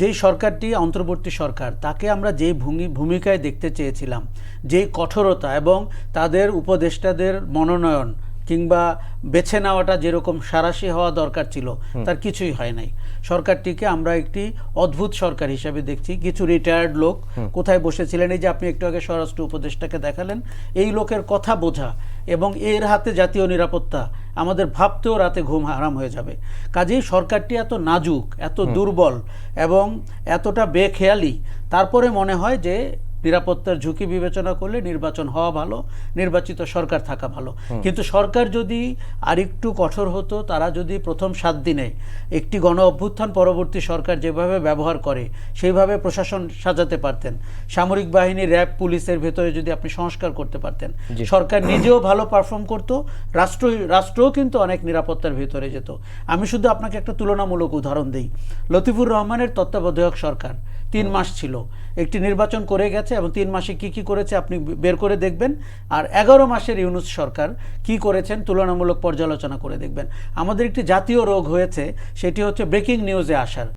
যেই সরকারটি অন্তর্বর্তী সরকার, তাকে আমরা যেই ভূমিকায় দেখতে চেয়েছিলাম, যেই কঠোরতা এবং তাদের উপদেষ্টাদের মনোনয়ন কিংবা বেছে নেওয়াটা যেরকম সারাশি হওয়া দরকার ছিল, তার কিছুই হয় নাই। সরকারটিকে আমরা একটি অদ্ভুত সরকার হিসেবে দেখছি। কিছু রিটায়ার্ড লোক কোথায় বসেছিলেন, এই যে আপনি একটু আগে স্বরাষ্ট্র উপদেষ্টাকে দেখালেন, এই লোকের কথা বোঝা এবং এর হাতে জাতীয় নিরাপত্তা, আমাদের ভাবতেও রাতে ঘুম হারাম হয়ে যাবে। কাজেই সরকারটি এত নাজুক, এত দুর্বল এবং এতটা বেখেয়ালি, তারপরে মনে হয় যে নিরাপত্তার ঝুঁকি বিবেচনা করলে নির্বাচন হওয়া ভালো, নির্বাচিত সরকার থাকা ভালো। কিন্তু সরকার যদি আরেকটু কঠোর হতো, তারা যদি প্রথম 7 দিনে একটি গণ অভ্যুত্থান পরবর্তী সরকার যেভাবে ব্যবহার করে সেইভাবে প্রশাসন সাজাতে পারতেন, সামরিক বাহিনী, র্যাব, পুলিশের ভেতরে যদি আপনি সংস্কার করতে পারতেন, সরকার নিজেও ভালো পারফর্ম করতো, রাষ্ট্রও কিন্তু অনেক নিরাপত্তার ভেতরে যেত। আমি শুধু আপনাকে একটা তুলনামূলক উদাহরণ দিই। লতিফুর রহমানের তত্ত্বাবধায়ক সরকার 3 মাস ছিল, একটি নির্বাচন করে গেছে এবং 3 মাসে কি কি করেছে আপনি বের করে দেখবেন। আর 11 মাসের ইউনূস সরকার কি করেছেন তুলনামূলক পর্যালোচনা করে দেখবেন। আমাদের একটি জাতীয় রোগ হয়েছে, সেটি হচ্ছে ব্রেকিং নিউজে আসার।